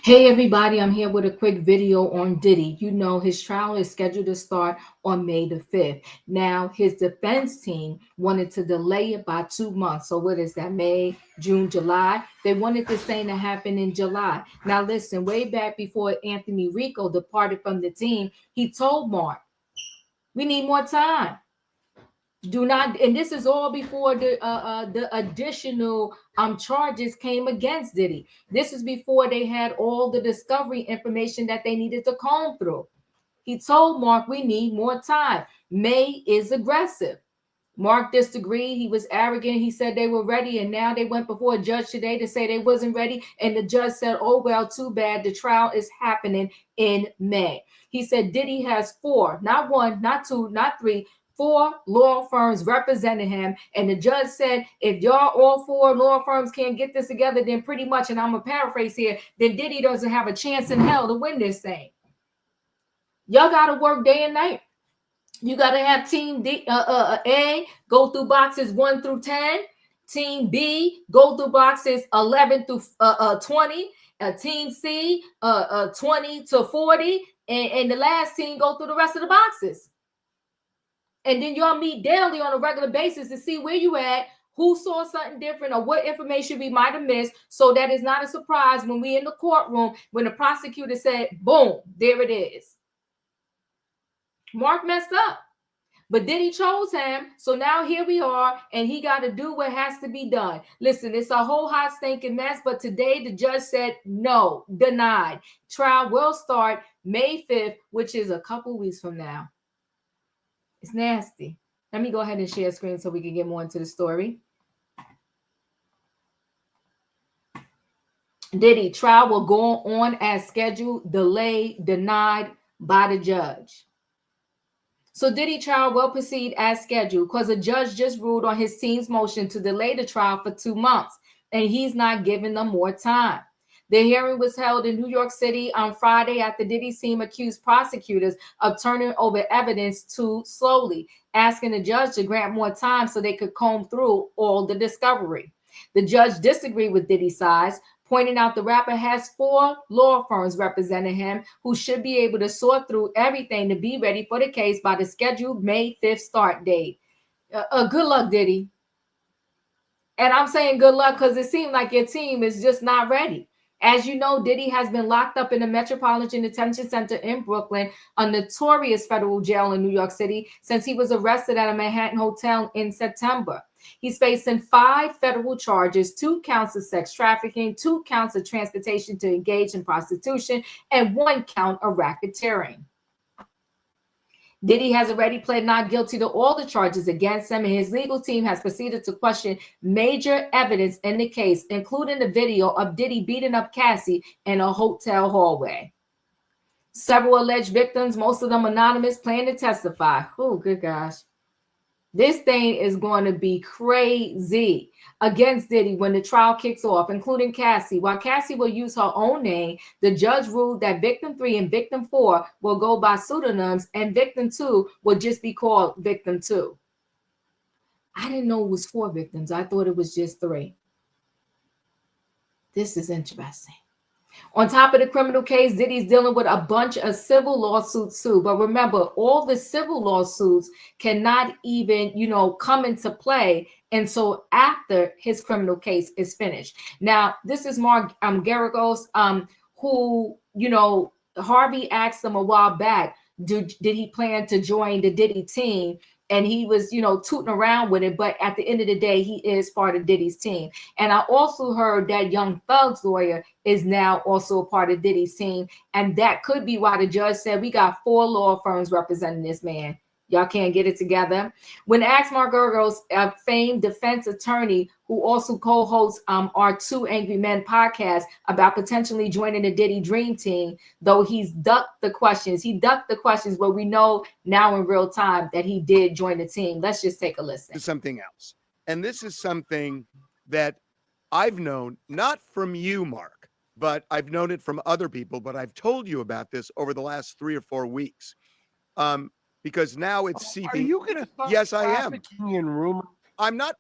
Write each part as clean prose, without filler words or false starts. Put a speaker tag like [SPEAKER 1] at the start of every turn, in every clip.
[SPEAKER 1] Hey everybody, I'm here with a quick video on Diddy. You know, his trial is scheduled to start on May the 5th. Now, his defense team wanted to delay it by 2 months. So, what is that? May, June, July? They wanted this thing to happen in July. Now, listen, way back before Anthony Rico departed from the team, he told Mark, we need more time. Do not, and this is all before the additional charges came against Diddy. This is before they had all the discovery information that they needed to comb through. He told Mark, we need more time. May is aggressive. Mark disagreed. He was arrogant. He said they were ready, and now they went before a judge today to say they wasn't ready. And the judge said, "Oh well, too bad. The trial is happening in May." He said Diddy has four, not one, not two, not three, four law firms representing him. And the judge said, if y'all all four law firms can't get this together, then pretty much, and I'm gonna paraphrase here, then Diddy doesn't have a chance in hell to win this thing. Y'all gotta work day and night. You got to have team A go through boxes 1 through 10. Team B go through boxes 11 through 20. Team C 20 to 40. And the last team go through the rest of the boxes. And then y'all meet daily on a regular basis to see where you at, who saw something different, or what information we might have missed, so that it's not a surprise when we in the courtroom, when the prosecutor said, boom, there it is. Mark messed up, but Diddy chose him. So now here we are, and he got to do what has to be done. Listen, it's a whole hot stinking mess, but today the judge said no, denied. Trial will start May 5th, which is a couple weeks from now. It's nasty. Let me go ahead and share screen so we can get more into the story. Diddy trial will go on as scheduled, delayed, denied by the judge. So Diddy trial will proceed as scheduled because a judge just ruled on his team's motion to delay the trial for 2 months, and he's not giving them more time. The hearing was held in New York City on Friday after Diddy's team accused prosecutors of turning over evidence too slowly, asking the judge to grant more time so they could comb through all the discovery. The judge disagreed with Diddy's side, pointing out the rapper has 4 law firms representing him who should be able to sort through everything to be ready for the case by the scheduled May 5th start date. Good luck, Diddy. And I'm saying good luck because it seems like your team is just not ready. As you know, Diddy has been locked up in the Metropolitan Detention Center in Brooklyn, a notorious federal jail in New York City, since he was arrested at a Manhattan hotel in September. He's facing 5 federal charges, 2 counts of sex trafficking, 2 counts of transportation to engage in prostitution, and 1 count of racketeering. Diddy has already pled not guilty to all the charges against him, and his legal team has proceeded to question major evidence in the case, including the video of Diddy beating up Cassie in a hotel hallway. Several alleged victims, most of them anonymous, plan to testify. Oh, good gosh. This thing is going to be crazy against Diddy when the trial kicks off, including Cassie. While Cassie will use her own name, the judge ruled that victim 3 and victim 4 will go by pseudonyms, and victim 2 will just be called victim 2. I didn't know it was 4 victims. I thought it was just 3. This is interesting. On top of the criminal case, Diddy's dealing with a bunch of civil lawsuits too. But remember, all the civil lawsuits cannot even, come into play until after his criminal case is finished. Now, this is Mark Garagos, who, Harvey asked him a while back, did he plan to join the Diddy team? And he was, tooting around with it. But at the end of the day, he is part of Diddy's team. And I also heard that Young Thug's lawyer is now also a part of Diddy's team. And that could be why the judge said, we got 4 law firms representing this man. Y'all can't get it together. When asked, Mark Geragos, a famed defense attorney who also co-hosts our 2 Angry Men podcast, about potentially joining the Diddy Dream Team, though he's ducked the questions. He ducked the questions, but we know now in real time that he did join the team. Let's just take a listen.
[SPEAKER 2] To something else. And this is something that I've known, not from you, Mark, but I've known it from other people, but I've told you about this over the last 3 or 4 weeks. Because now it's seeping.
[SPEAKER 3] Are you going to start
[SPEAKER 2] yes, I am.
[SPEAKER 3] trafficking in rumors?
[SPEAKER 2] I'm not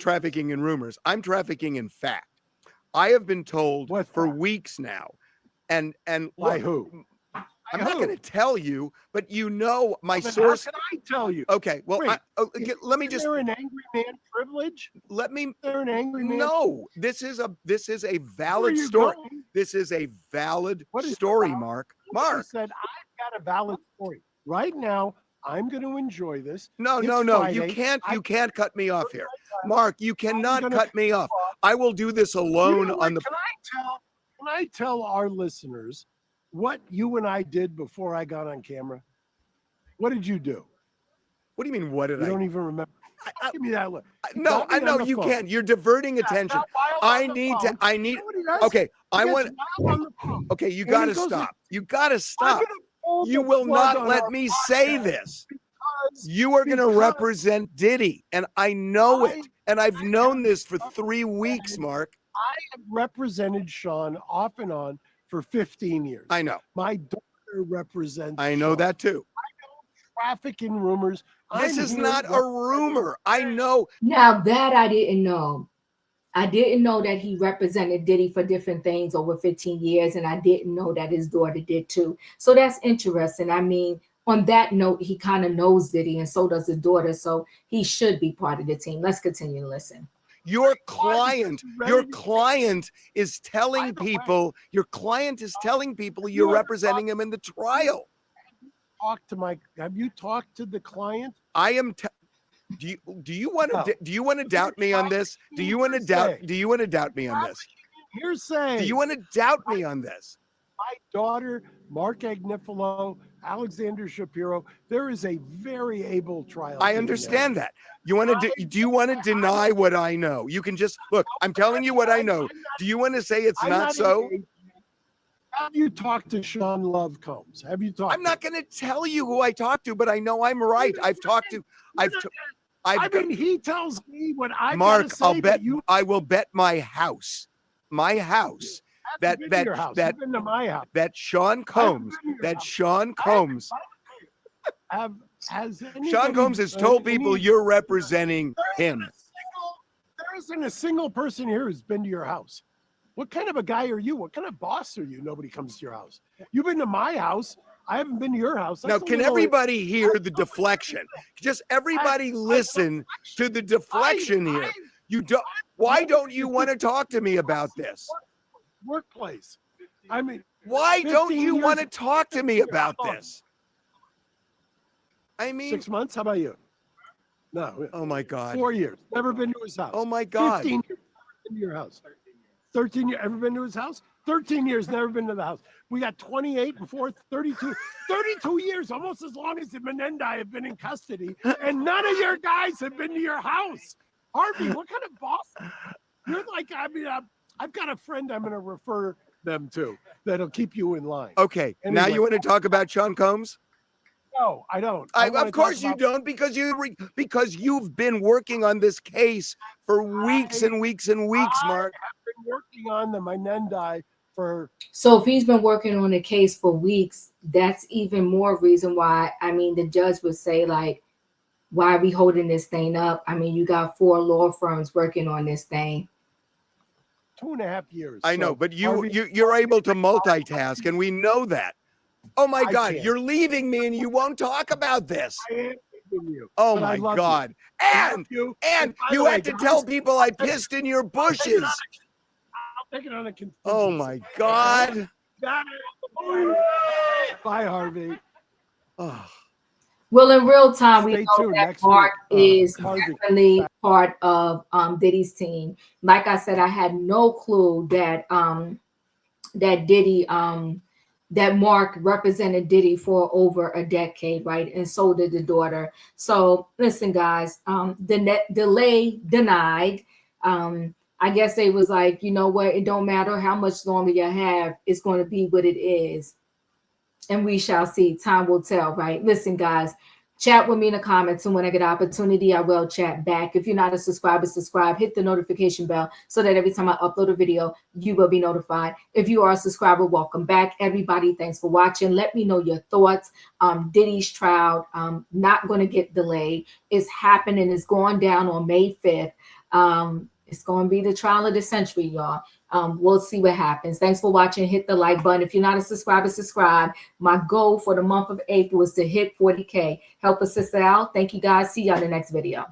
[SPEAKER 2] trafficking in rumors. I'm trafficking in fact. I have been told
[SPEAKER 3] What's
[SPEAKER 2] for
[SPEAKER 3] that?
[SPEAKER 2] weeks now, and
[SPEAKER 3] By
[SPEAKER 2] look,
[SPEAKER 3] who?
[SPEAKER 2] I'm not going to tell you, but you know my
[SPEAKER 3] Well, then
[SPEAKER 2] source.
[SPEAKER 3] how can I tell you?
[SPEAKER 2] Okay, well,
[SPEAKER 3] Wait,
[SPEAKER 2] let me
[SPEAKER 3] is
[SPEAKER 2] just
[SPEAKER 3] there an angry man privilege?
[SPEAKER 2] let me.
[SPEAKER 3] Is there an angry man?
[SPEAKER 2] No, this is a
[SPEAKER 3] Where are
[SPEAKER 2] valid
[SPEAKER 3] you
[SPEAKER 2] story.
[SPEAKER 3] going?
[SPEAKER 2] This is a valid
[SPEAKER 3] What is
[SPEAKER 2] story,
[SPEAKER 3] valid?
[SPEAKER 2] Mark.
[SPEAKER 3] I
[SPEAKER 2] Mark.
[SPEAKER 3] said I've got a valid story. Right now, I'm going to enjoy this.
[SPEAKER 2] No,
[SPEAKER 3] It's
[SPEAKER 2] no, no.
[SPEAKER 3] Friday.
[SPEAKER 2] You can't cut me off here. Mark, you cannot
[SPEAKER 3] gonna
[SPEAKER 2] cut me off. I will do this
[SPEAKER 3] You
[SPEAKER 2] alone
[SPEAKER 3] know what?
[SPEAKER 2] on the
[SPEAKER 3] Can I tell our listeners what you and I did before I got on camera? What did you do?
[SPEAKER 2] What do you mean what did
[SPEAKER 3] You
[SPEAKER 2] I
[SPEAKER 3] don't even remember. Give me that look. You
[SPEAKER 2] No,
[SPEAKER 3] got me
[SPEAKER 2] I know
[SPEAKER 3] on the
[SPEAKER 2] you
[SPEAKER 3] phone.
[SPEAKER 2] can't. You're diverting attention. I need to Okay, I want Okay, you got to stop. You got to stop. You will not let me say this. You are going to represent Diddy, and I know it. And I've known this for 3 weeks, Mark.
[SPEAKER 3] I have represented Sean off and on for 15 years.
[SPEAKER 2] I know.
[SPEAKER 3] My daughter represents
[SPEAKER 2] I know
[SPEAKER 3] Sean.
[SPEAKER 2] that too.
[SPEAKER 3] Traffic in rumors.
[SPEAKER 2] This is not a rumor. I know.
[SPEAKER 1] Now that I didn't know. I didn't know that he represented Diddy for different things over 15 years, and I didn't know that his daughter did too. So that's interesting. I mean, on that note, he kind of knows Diddy, and so does his daughter. So he should be part of the team. Let's continue to listen.
[SPEAKER 2] Your client is telling people, you're representing him in the trial.
[SPEAKER 3] Have you talked to the client?
[SPEAKER 2] I am do you want to doubt me on this? Do you want to doubt me on this?
[SPEAKER 3] Hearsay.
[SPEAKER 2] Do you want to doubt me on this?
[SPEAKER 3] My daughter, Mark Agnifilo, Alexander Shapiro, there is a very able trial.
[SPEAKER 2] I understand that. Do you want to deny what I know? You can just look, I'm telling you what I know. Do you want to say it's not so?
[SPEAKER 3] Have you talked to Sean Love Combs? Have you talked?
[SPEAKER 2] I'm not going to tell you who I talked to, but I know I'm right.
[SPEAKER 3] He tells me what I
[SPEAKER 2] Mark,
[SPEAKER 3] say,
[SPEAKER 2] I'll bet I will bet my house that
[SPEAKER 3] You've been to my house.
[SPEAKER 2] that Sean Combs
[SPEAKER 3] Sean
[SPEAKER 2] Combs has told people you're representing him.
[SPEAKER 3] There isn't a single person here who's been to your house. What kind of a guy are you? What kind of boss are you? Nobody comes to your house. You've been to my house. I haven't been to your house.
[SPEAKER 2] Now, can everybody hear the deflection? Just everybody listen to the deflection here. Why don't you want to talk to me about this?
[SPEAKER 3] Workplace. I mean,
[SPEAKER 2] why don't you want to talk to me about this? I mean,
[SPEAKER 3] 6 months. How about you? No.
[SPEAKER 2] Oh my God.
[SPEAKER 3] 4 years. Never been to his house.
[SPEAKER 2] Oh my God.
[SPEAKER 3] 15 years. Never been to your house. 13 years. Ever been to his house? 13 years. Never been to the house. We got 28 and 4, 32. 32 years, almost as long as the Menendai have been in custody, and none of your guys have been to your house. Harvey, what kind of boss? You're like, I mean, I've got a friend I'm going to refer them to that'll keep you in line.
[SPEAKER 2] Okay. Anyway. Now you want to talk about Sean Combs?
[SPEAKER 3] No, I don't.
[SPEAKER 2] Of course you don't, because you've been working on this case for weeks and weeks and weeks, Mark.
[SPEAKER 3] I've been working on the Menendai for.
[SPEAKER 1] So if he's been working on the case for weeks, that's even more reason why. I mean, the judge would say, like, why are we holding this thing up? I mean, you got 4 law firms working on this thing.
[SPEAKER 3] 2.5 years.
[SPEAKER 2] I know, but you're able to multitask, and we know that. Oh my God, you're leaving me and you won't talk about this.
[SPEAKER 3] I am leaving you.
[SPEAKER 2] Oh my God. And you had to tell people I pissed in your bushes.
[SPEAKER 3] I'll take it on a contingency.
[SPEAKER 2] Oh my God.
[SPEAKER 3] Bye, Harvey.
[SPEAKER 2] Oh.
[SPEAKER 1] Well, in real time, we know that Mark is definitely part of Diddy's team. Like I said, I had no clue that that Diddy that Mark represented Diddy for over a decade, right? And so did the daughter. So listen, guys, the delay denied. I guess they was like, you know what? It don't matter how much longer you have. It's going to be what it is. And we shall see. Time will tell, right? Listen, guys, chat with me in the comments. And when I get an opportunity, I will chat back. If you're not a subscriber, subscribe. Hit the notification bell so that every time I upload a video, you will be notified. If you are a subscriber, welcome back. Everybody, thanks for watching. Let me know your thoughts. Diddy's trial, not going to get delayed. It's happening. It's going down on May 5th. It's going to be the trial of the century, y'all. We'll see what happens. Thanks for watching. Hit the like button. If you're not a subscriber, subscribe. My goal for the month of April is to hit 40K. Help a sister out. Thank you guys. See you on the next video.